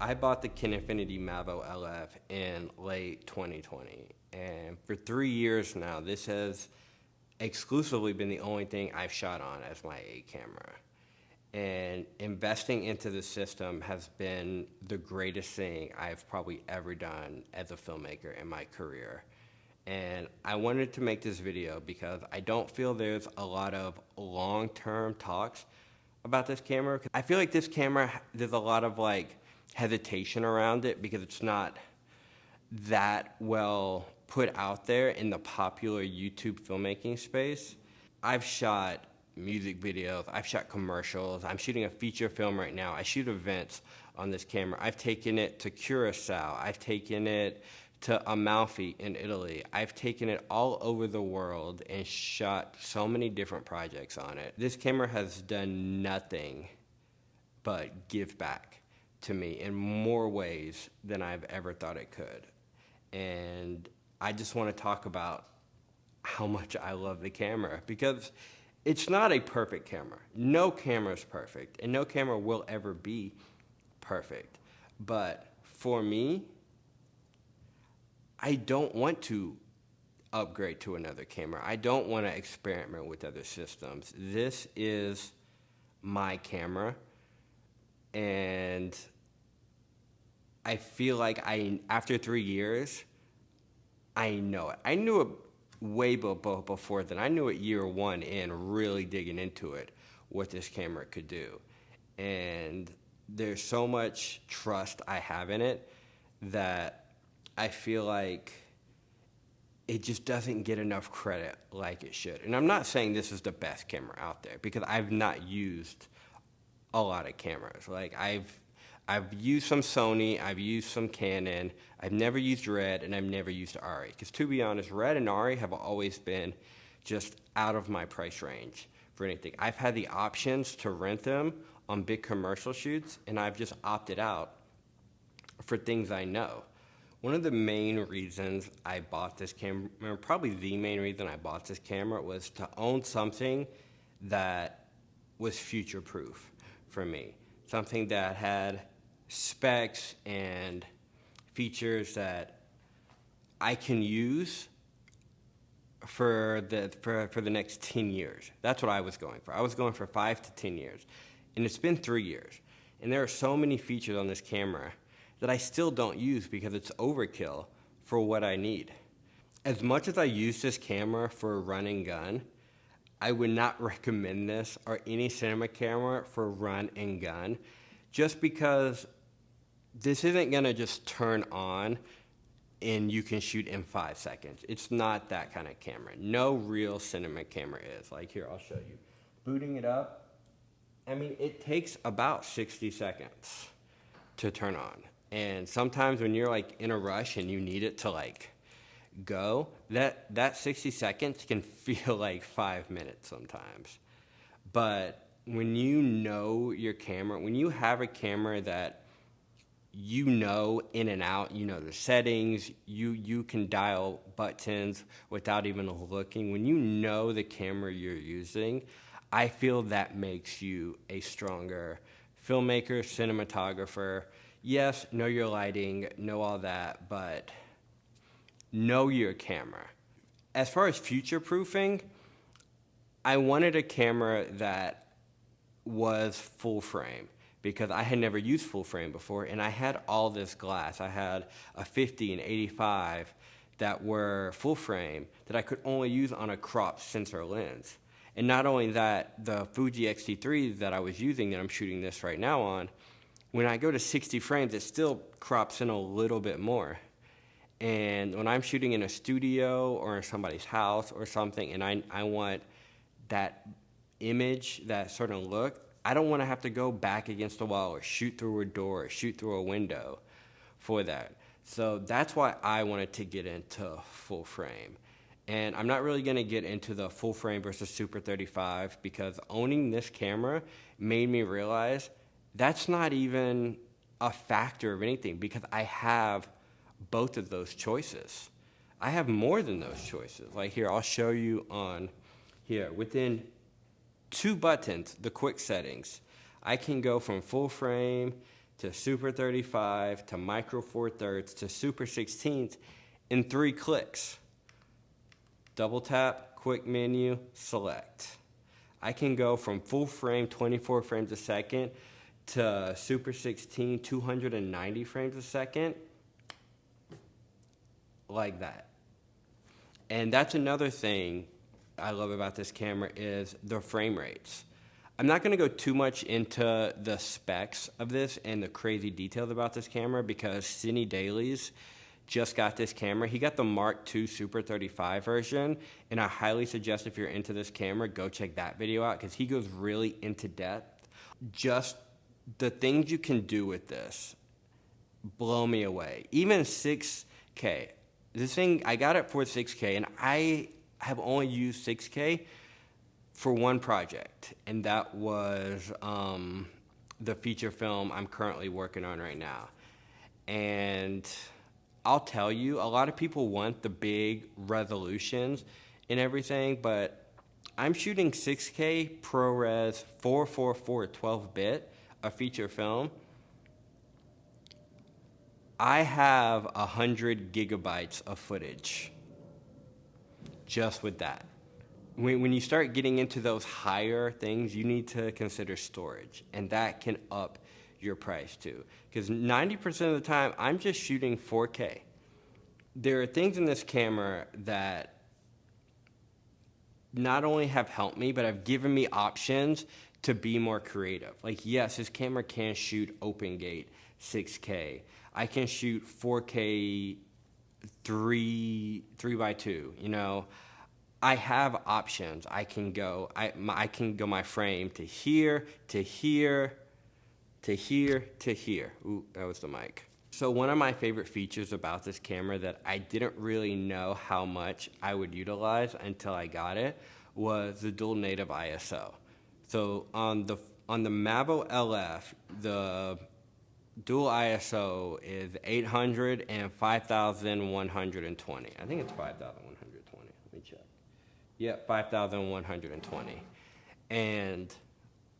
I bought the Kinefinity Mavo LF in late 2020, and for 3 years now, this has exclusively been the only thing I've shot on as my A camera. And investing into the system has been the greatest thing I've probably ever done as a filmmaker in my career. And I wanted to make this video because I don't feel there's a lot of long-term talks about this camera. I feel like this camera, there's a lot of like hesitation around it because it's not that well put out there in the popular YouTube filmmaking space. I've shot music videos, I've shot commercials, I'm shooting a feature film right now. I shoot events on this camera. I've taken it to Curacao, I've taken it to Amalfi in Italy. I've taken it all over the world and shot so many different projects on it. This camera has done nothing but give back to me in more ways than I've ever thought it could. And I just want to talk about how much I love the camera because it's not a perfect camera. No camera is perfect, and no camera will ever be perfect. But for me, I don't want to upgrade to another camera. I don't want to experiment with other systems. This is my camera, and I feel like after 3 years, I know it. I knew it way before then. I knew it year one in, really digging into it, what this camera could do. And there's so much trust I have in it that I feel like it just doesn't get enough credit like it should. And I'm not saying this is the best camera out there because I've not used a lot of cameras. Like I've used some Sony, I've used some Canon, I've never used Red, and I've never used Arri. Because to be honest, Red and Arri have always been just out of my price range for anything. I've had the options to rent them on big commercial shoots, and I've just opted out for things I know. One of the main reasons I bought this camera, probably the main reason I bought this camera, was to own something that was future-proof for me. Something that had specs and features that I can use for the next 10 years. That's what I was going for. I was going for 5 to 10 years. And it's been 3 years. And there are so many features on this camera that I still don't use because it's overkill for what I need. As much as I use this camera for run and gun, I would not recommend this or any cinema camera for run and gun just because this isn't gonna just turn on and you can shoot in 5 seconds. It's not that kind of camera. No real cinema camera is. Like here, I'll show you. Booting it up, I mean, it takes about 60 seconds to turn on. And sometimes when you're like in a rush and you need it to like go, that 60 seconds can feel like 5 minutes sometimes. But when you know your camera, when you have a camera that you know in and out, you know the settings, you can dial buttons without even looking. When you know the camera you're using, I feel that makes you a stronger filmmaker, cinematographer. Yes, know your lighting, know all that, but know your camera. As far as future-proofing, I wanted a camera that was full frame because I had never used full frame before, and I had all this glass. I had a 50 and 85 that were full frame that I could only use on a cropped sensor lens. And not only that, the Fuji X-T3 that I was using, that I'm shooting this right now on, when I go to 60 frames, it still crops in a little bit more. And when I'm shooting in a studio or in somebody's house or something, and I want that image, that certain look, I don't want to have to go back against the wall or shoot through a door or shoot through a window for that. So that's why I wanted to get into full frame. And I'm not really going to get into the full frame versus Super 35 because owning this camera made me realize that's not even a factor of anything because I have both of those choices. I have more than those choices. Like here, I'll show you on here. Within 2 buttons, the quick settings, I can go from full frame to Super 35 to Micro Four Thirds to Super 16th in 3 clicks. Double tap, quick menu, select. I can go from full frame, 24 frames a second, to Super 16, 290 frames a second, like that. And that's another thing I love about this camera is the frame rates. I'm not going to go too much into the specs of this and the crazy details about this camera because Cindy Dailies just got this camera. He got the Mark II Super 35 version, and I highly suggest if you're into this camera, go check that video out because he goes really into depth. Just the things you can do with this blow me away. Even 6K. This thing, I got it for 6K, and I have only used 6K for one project, and that was the feature film I'm currently working on right now. And I'll tell you, a lot of people want the big resolutions and everything, but I'm shooting 6K ProRes 444 12-bit, a feature film. I have 100 gigabytes of footage just with that. When you start getting into those higher things, you need to consider storage, and that can up your price too. Because 90% of the time, I'm just shooting 4K. There are things in this camera that not only have helped me, but have given me options to be more creative. Like, yes, this camera can shoot open gate 6K. I can shoot 4K 3x2, you know. I have options. I can go my frame to here, to here, to here, to here. Ooh, that was the mic. So one of my favorite features about this camera that I didn't really know how much I would utilize until I got it was the dual native ISO. So on the Mavo LF, the dual ISO is 800 and 5120. I think it's 5120. Let me check. Yep, 5120. And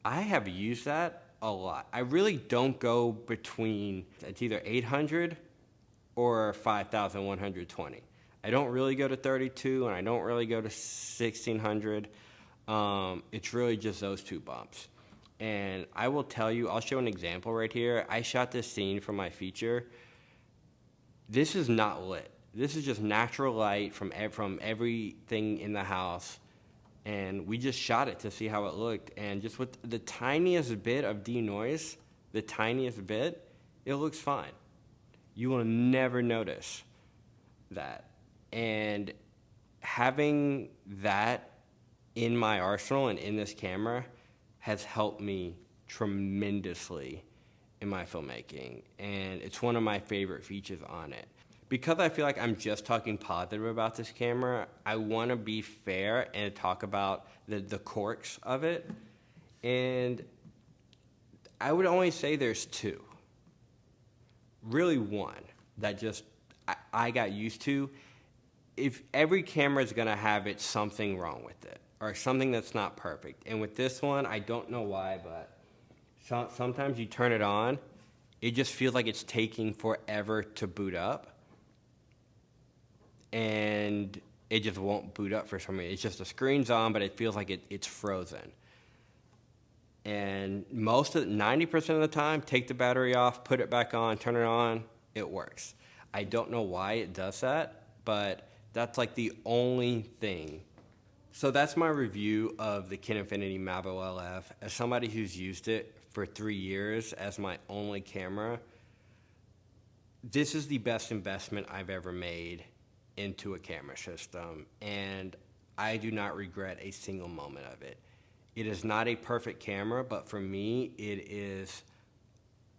I have used that a lot. I really don't go between, it's either 800 or 5120. I don't really go to 32 and I don't really go to 1600. It's really just those two bumps. And I will tell you, I'll show an example right here. I shot this scene for my feature. This is not lit. This is just natural light from everything in the house. And we just shot it to see how it looked. And just with the tiniest bit of denoise, the tiniest bit, it looks fine. You will never notice that. And having that in my arsenal and in this camera has helped me tremendously in my filmmaking. And it's one of my favorite features on it. Because I feel like I'm just talking positive about this camera, I want to be fair and talk about the quirks of it. And I would only say there's two. Really one that just I got used to. If every camera is going to have something wrong with it or something that's not perfect. And with this one, I don't know why, but sometimes you turn it on, it just feels like it's taking forever to boot up. And it just won't boot up for some reason. It's just the screen's on, but it feels like it's frozen. And 90% of the time, take the battery off, put it back on, turn it on, it works. I don't know why it does that, but that's like the only thing. So that's my review of the Kinefinity Mavo LF. As somebody who's used it for 3 years as my only camera, this is the best investment I've ever made into a camera system, and I do not regret a single moment of it. It is not a perfect camera, but for me, it is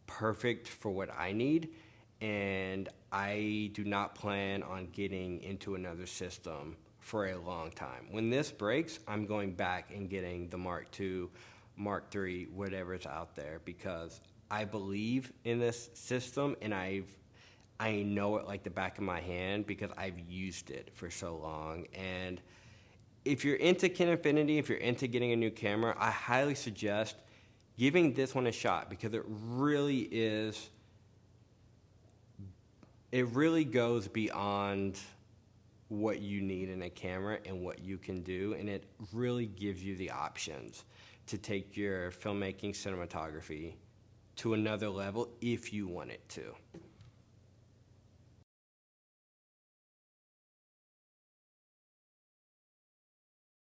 perfect for what I need, and I do not plan on getting into another system for a long time. When this breaks, I'm going back and getting the Mark II, Mark III, whatever's out there, because I believe in this system, and I know it like the back of my hand because I've used it for so long. And if you're into Kinefinity, if you're into getting a new camera, I highly suggest giving this one a shot, because it really goes beyond what you need in a camera and what you can do, and it really gives you the options to take your filmmaking cinematography to another level if you want it to.